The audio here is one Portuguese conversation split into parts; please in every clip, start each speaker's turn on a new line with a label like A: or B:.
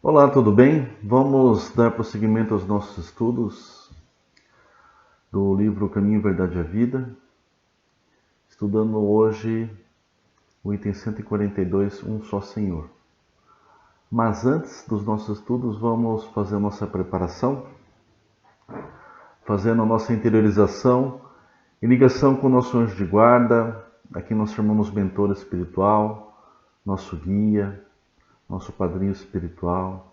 A: Olá, tudo bem? Vamos dar prosseguimento aos nossos estudos do livro Caminho, Verdade e a Vida, estudando hoje o item 142, Um Só Senhor. Mas antes dos nossos estudos, vamos fazer a nossa preparação, fazendo a nossa interiorização em ligação com o nosso anjo de guarda, a quem nós chamamos mentor espiritual, nosso guia, nosso padrinho espiritual,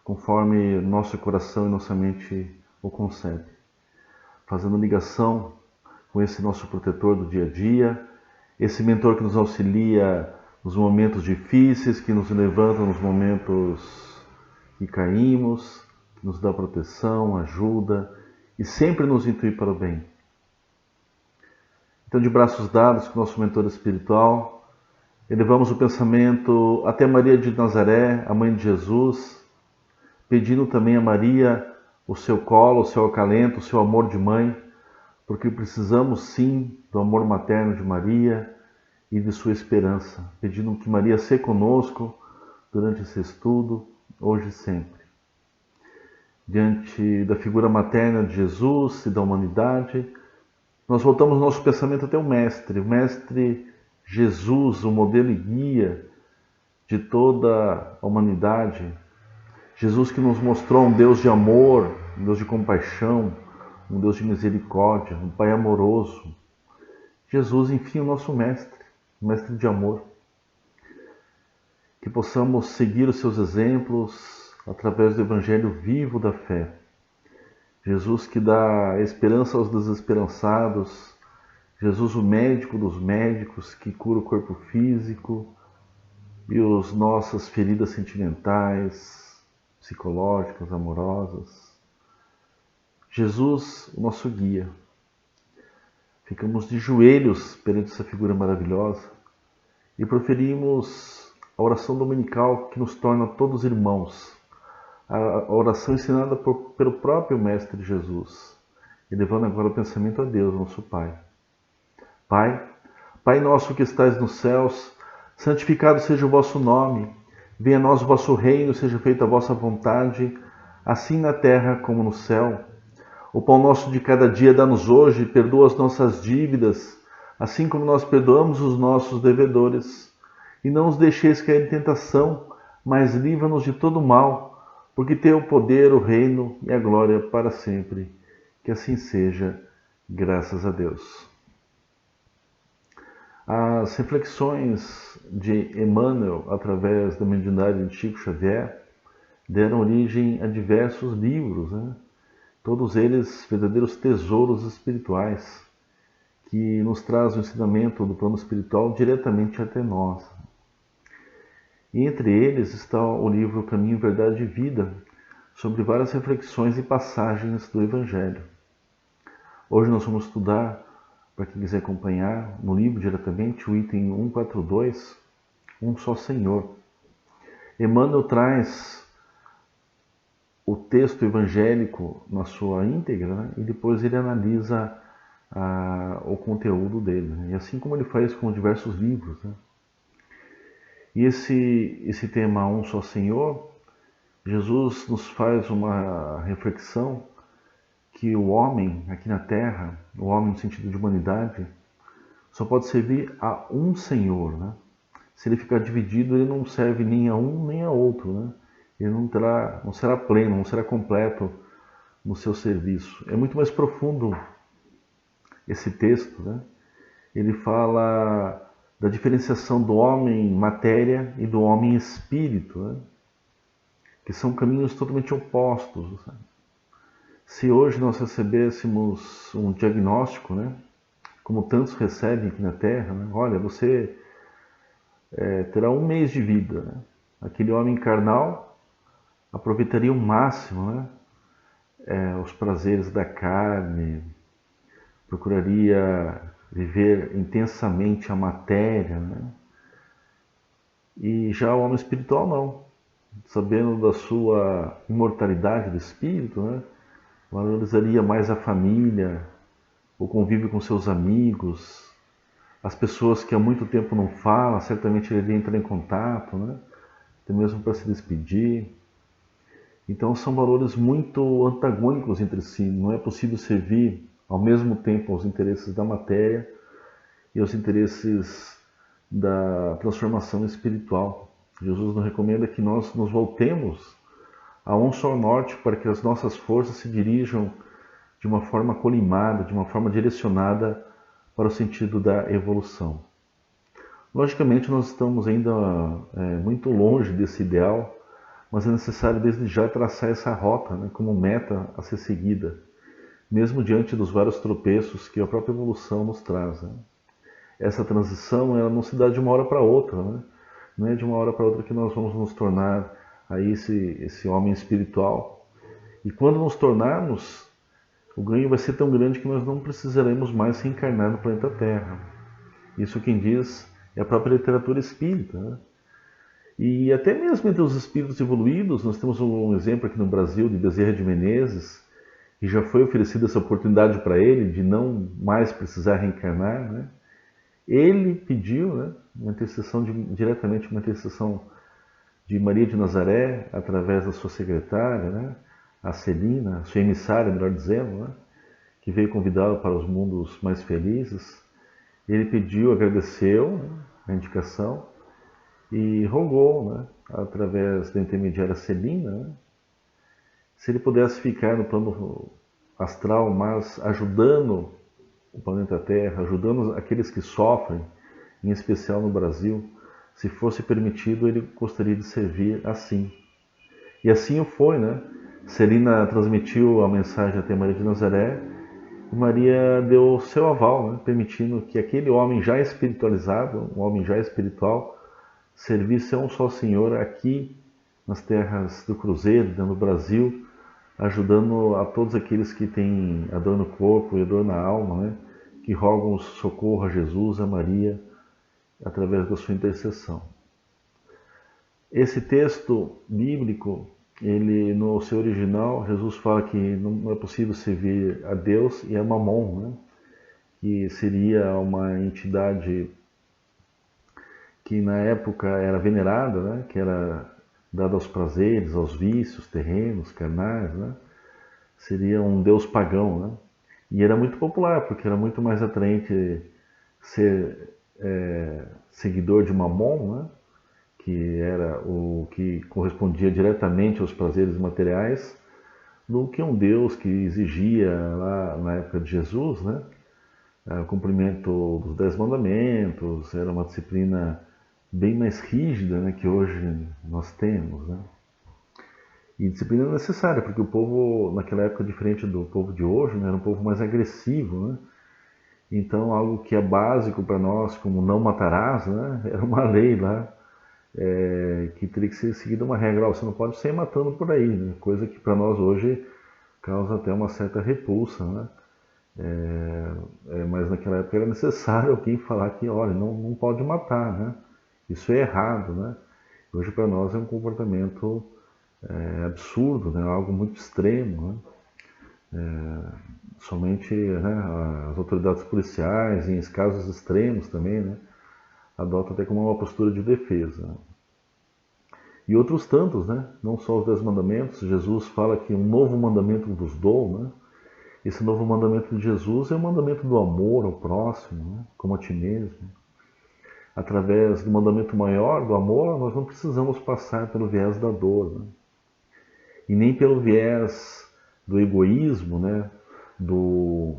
A: conforme nosso coração e nossa mente o concebe. Fazendo ligação com esse nosso protetor do dia a dia, esse mentor que nos auxilia nos momentos difíceis, que nos levanta nos momentos que caímos, que nos dá proteção, ajuda e sempre nos intui para o bem. Então, de braços dados com o nosso mentor espiritual, elevamos o pensamento até Maria de Nazaré, a mãe de Jesus, pedindo também a Maria o seu colo, o seu acalento, o seu amor de mãe, porque precisamos sim do amor materno de Maria e de sua esperança, pedindo que Maria seja conosco durante esse estudo, hoje e sempre. Diante da figura materna de Jesus e da humanidade, nós voltamos nosso pensamento até o Mestre Jesus, o modelo e guia de toda a humanidade. Jesus que nos mostrou um Deus de amor, um Deus de compaixão, um Deus de misericórdia, um Pai amoroso. Jesus, enfim, o nosso mestre de amor. Que possamos seguir os seus exemplos através do Evangelho vivo da fé. Jesus que dá esperança aos desesperançados, Jesus o médico dos médicos, que cura o corpo físico e as nossas feridas sentimentais, psicológicas, amorosas. Jesus, o nosso guia. Ficamos de joelhos perante essa figura maravilhosa e proferimos a oração dominical que nos torna todos irmãos. A oração ensinada pelo próprio Mestre Jesus, elevando agora o pensamento a Deus, nosso Pai. Pai nosso que estais nos céus, santificado seja o vosso nome. Venha a nós o vosso reino, seja feita a vossa vontade, assim na terra como no céu. O pão nosso de cada dia dá-nos hoje, perdoa as nossas dívidas, assim como nós perdoamos os nossos devedores. E não os deixeis cair em tentação, mas livra-nos de todo mal, porque teu o poder, o reino e a glória para sempre. Que assim seja, graças a Deus. As reflexões de Emmanuel, através da mediunidade de Chico Xavier, deram origem a diversos livros, todos eles verdadeiros tesouros espirituais, que nos trazem o ensinamento do plano espiritual diretamente até nós. E entre eles está o livro Caminho, Verdade e Vida, sobre várias reflexões e passagens do Evangelho. Hoje nós vamos estudar, para quem quiser acompanhar, no livro diretamente, o item 142, Um Só Senhor. Emmanuel traz o texto evangélico na sua íntegra, e depois ele analisa o conteúdo dele. E assim como ele faz com diversos livros. E esse tema Um Só Senhor, Jesus nos faz uma reflexão que o homem aqui na Terra, o homem no sentido de humanidade, só pode servir a um Senhor. Se ele ficar dividido, ele não serve nem a um nem a outro. Ele não será pleno, não será completo no seu serviço. É muito mais profundo esse texto. Ele fala da diferenciação do homem matéria e do homem espírito, que são caminhos totalmente opostos. Se hoje nós recebêssemos um diagnóstico, como tantos recebem aqui na Terra, olha, você terá 1 mês de vida. Aquele homem carnal aproveitaria o máximo os prazeres da carne, procuraria viver intensamente a matéria. E já o homem espiritual não. Sabendo da sua imortalidade do espírito, valorizaria mais a família, o convívio com seus amigos, as pessoas que há muito tempo não falam, certamente ele iria entrar em contato, até mesmo para se despedir. Então são valores muito antagônicos entre si. Não é possível servir ao mesmo tempo aos interesses da matéria e aos interesses da transformação espiritual. Jesus nos recomenda que nós nos voltemos a um só norte para que as nossas forças se dirijam de uma forma colimada, de uma forma direcionada para o sentido da evolução. Logicamente, nós estamos ainda muito longe desse ideal, mas é necessário desde já traçar essa rota, né, como meta a ser seguida, mesmo diante dos vários tropeços que a própria evolução nos traz. Né? Essa transição ela não se dá de uma hora para outra, né? Não é de uma hora para outra que nós vamos nos tornar aí esse homem espiritual. E quando nos tornarmos, o ganho vai ser tão grande que nós não precisaremos mais reencarnar no planeta Terra. Isso quem diz é a própria literatura espírita. Né? E até mesmo entre os espíritos evoluídos, nós temos um exemplo aqui no Brasil de Bezerra de Menezes, que já foi oferecida essa oportunidade para ele de não mais precisar reencarnar. Né? Ele pediu, né, uma intercessão diretamente uma intercessão de Maria de Nazaré, através da sua secretária, né, a Celina, sua emissária, melhor dizendo, né, que veio convidá-lo para os mundos mais felizes. Ele pediu, agradeceu, né, a indicação e rogou, né, através da intermediária Celina, né, se ele pudesse ficar no plano astral, mas ajudando o planeta Terra, ajudando aqueles que sofrem, em especial no Brasil. Se fosse permitido, ele gostaria de servir assim. E assim o foi, né? Celina transmitiu a mensagem até Maria de Nazaré e Maria deu seu aval, né? Permitindo que aquele homem já espiritualizado, um homem já espiritual, servisse a um só Senhor aqui nas terras do Cruzeiro, no Brasil, ajudando a todos aqueles que têm a dor no corpo e a dor na alma, né? Que rogam socorro a Jesus, a Maria, através da sua intercessão. Esse texto bíblico, ele no seu original, Jesus fala que não é possível servir a Deus e a Mamon, né? Que seria uma entidade que na época era venerada, né? Que era dada aos prazeres, aos vícios terrenos, carnais, né? Seria um deus pagão, né? E era muito popular, porque era muito mais atraente ser seguidor de Mamon, né? Que era o que correspondia diretamente aos prazeres materiais, do que um Deus que exigia, lá na época de Jesus, né? O cumprimento dos 10 mandamentos, era uma disciplina bem mais rígida, né, que hoje nós temos. Né? E disciplina necessária, porque o povo, naquela época, diferente do povo de hoje, né, era um povo mais agressivo. Né? Então, algo que é básico para nós, como não matarás, né, era uma lei lá, que teria que ser seguida uma regra. Você não pode sair matando por aí, né? Coisa que para nós hoje causa até uma certa repulsa. Né? Mas naquela época era necessário alguém falar que, olha, não pode matar, né? Isso é errado. Né? Hoje para nós é um comportamento absurdo, né? Algo muito extremo. Né? Somente, né, as autoridades policiais, em casos extremos também, né, adotam até como uma postura de defesa. E outros tantos, né? Não só os 10 mandamentos, Jesus fala que um novo mandamento vos dou, né? Esse novo mandamento de Jesus é o mandamento do amor ao próximo, né? Como a ti mesmo. Através do mandamento maior, do amor, nós não precisamos passar pelo viés da dor, né? E nem pelo viés do egoísmo, né? Do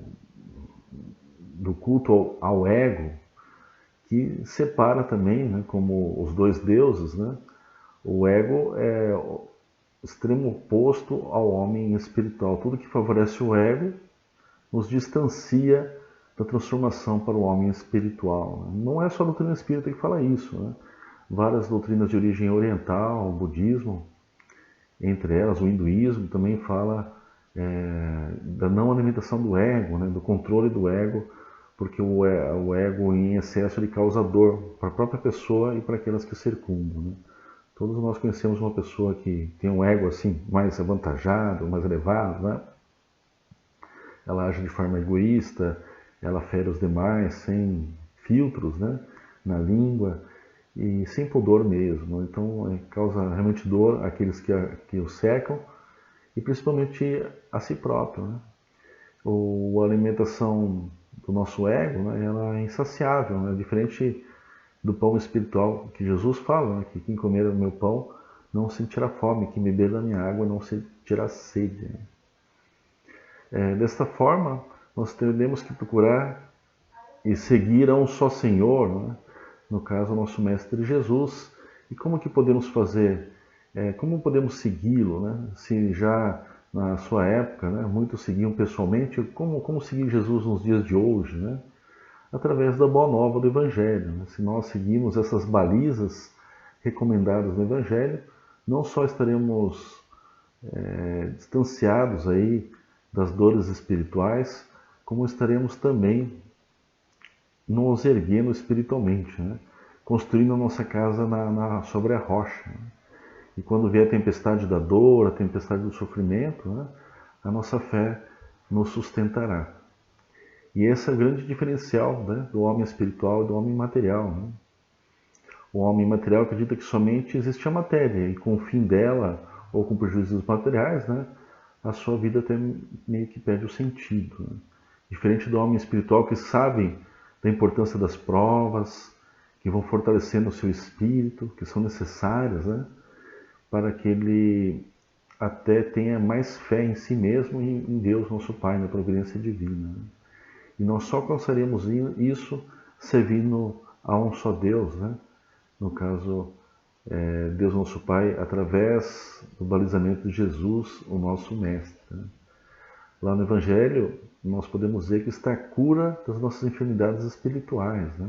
A: culto ao ego, que separa também, né? Como os dois deuses, né? O ego é o extremo oposto ao homem espiritual. Tudo que favorece o ego nos distancia da transformação para o homem espiritual. Não é só a doutrina espírita que fala isso. Né? Várias doutrinas de origem oriental, o budismo, entre elas o hinduísmo, também fala da não alimentação do ego, né? Do controle do ego, porque o ego em excesso ele causa dor para a própria pessoa e para aquelas que o circundam. Né? Todos nós conhecemos uma pessoa que tem um ego assim mais avantajado, mais elevado, né? Ela age de forma egoísta, ela fere os demais sem filtros, né? Na língua e sem pudor mesmo. Então causa realmente dor àqueles que o cercam, e principalmente a si próprio, né? A alimentação do nosso ego, né, ela é insaciável, né? Diferente do pão espiritual que Jesus fala, né, que quem comer o meu pão não sentirá fome, quem beber da minha água não sentirá sede. Desta forma, nós teremos que procurar e seguir a um só Senhor, né? No caso, o nosso Mestre Jesus. E como que podemos fazer? Como podemos segui-lo, né? Se já na sua época, né, muitos seguiam pessoalmente, como seguir Jesus nos dias de hoje, né? Através da boa nova do Evangelho, né? Se nós seguirmos essas balizas recomendadas no Evangelho, não só estaremos distanciados aí das dores espirituais, como estaremos também nos erguendo espiritualmente, né? Construindo a nossa casa sobre a rocha. Né? E quando vier a tempestade da dor, a tempestade do sofrimento, né, a nossa fé nos sustentará. E esse é o grande diferencial, né, do homem espiritual e do homem material. Né? O homem material acredita que somente existe a matéria, e com o fim dela, ou com prejuízos materiais, né, a sua vida até meio que perde o sentido. Né? Diferente do homem espiritual que sabe da importância das provas, que vão fortalecendo o seu espírito, que são necessárias, né, para que ele até tenha mais fé em si mesmo e em Deus, nosso Pai, na providência divina. Né? E nós só alcançaremos isso servindo a um só Deus, né? No caso, Deus nosso Pai, através do balizamento de Jesus, o nosso Mestre. Né? Lá no Evangelho, nós podemos ver que está a cura das nossas enfermidades espirituais. Né?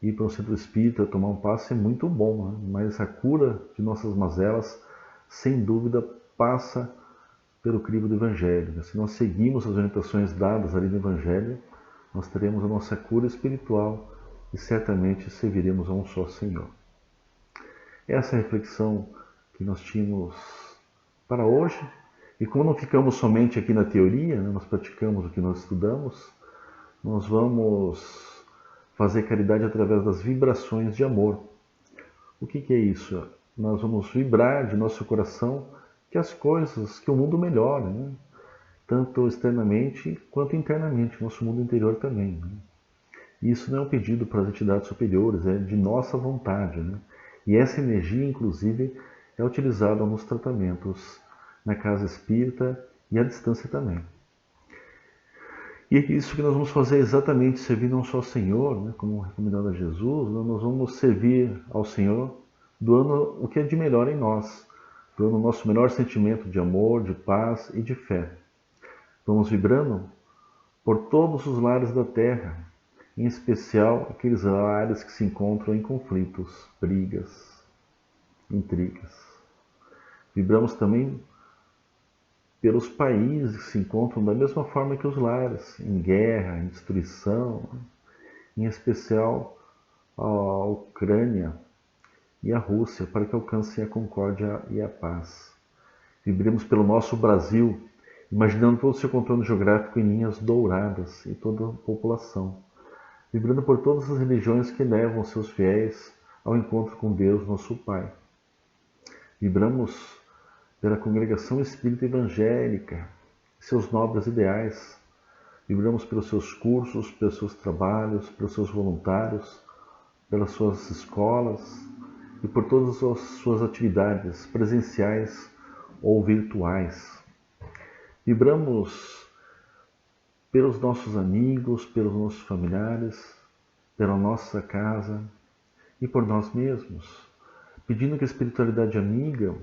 A: Ir para um centro espírita, tomar um passe é muito bom, né? Mas a cura de nossas mazelas, sem dúvida, passa pelo crivo do Evangelho. Né? Se nós seguimos as orientações dadas ali no Evangelho, nós teremos a nossa cura espiritual e certamente serviremos a um só Senhor. Essa é a reflexão que nós tínhamos para hoje. E como não ficamos somente aqui na teoria, né, nós praticamos o que nós estudamos, nós vamos fazer caridade através das vibrações de amor. O que é isso? Nós vamos vibrar de nosso coração que as coisas, que o mundo melhore, né? Tanto externamente quanto internamente, nosso mundo interior também. Né? Isso não é um pedido para as entidades superiores, é de nossa vontade. Né? E essa energia, inclusive, é utilizada nos tratamentos na casa espírita e à distância também. E é isso que nós vamos fazer exatamente, servir não só ao Senhor, né, como recomendado a Jesus, né, nós vamos servir ao Senhor doando o que é de melhor em nós, doando o nosso melhor sentimento de amor, de paz e de fé. Vamos vibrando por todos os lares da Terra, em especial aqueles lares que se encontram em conflitos, brigas, intrigas. Vibramos também pelos países que se encontram da mesma forma que os lares, em guerra, em destruição, em especial a Ucrânia e a Rússia, para que alcancem a concórdia e a paz. Vibremos pelo nosso Brasil, imaginando todo o seu contorno geográfico em linhas douradas e toda a população, vibrando por todas as religiões que levam seus fiéis ao encontro com Deus, nosso Pai. Vibramos pela congregação espírita evangélica, seus nobres ideais. Vibramos pelos seus cursos, pelos seus trabalhos, pelos seus voluntários, pelas suas escolas e por todas as suas atividades presenciais ou virtuais. Vibramos pelos nossos amigos, pelos nossos familiares, pela nossa casa e por nós mesmos, pedindo que a espiritualidade amiga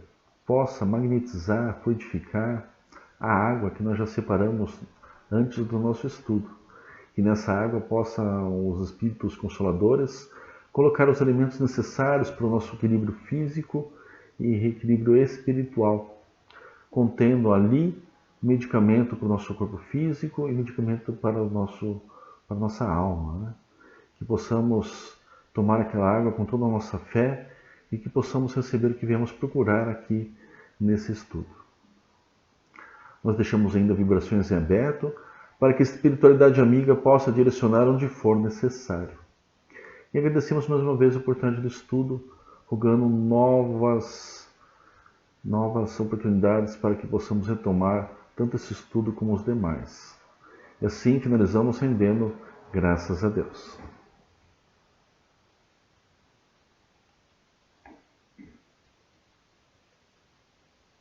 A: possa magnetizar, fluidificar a água que nós já separamos antes do nosso estudo. Que nessa água possam os espíritos consoladores colocar os elementos necessários para o nosso equilíbrio físico e equilíbrio espiritual, contendo ali medicamento para o nosso corpo físico e medicamento para a nossa alma. Né? Que possamos tomar aquela água com toda a nossa fé e que possamos receber o que viemos procurar aqui nesse estudo. Nós deixamos ainda vibrações em aberto para que a espiritualidade amiga possa direcionar onde for necessário. E agradecemos mais uma vez a oportunidade do estudo, rogando novas novas oportunidades para que possamos retomar tanto esse estudo como os demais. E assim finalizamos rendendo graças a Deus.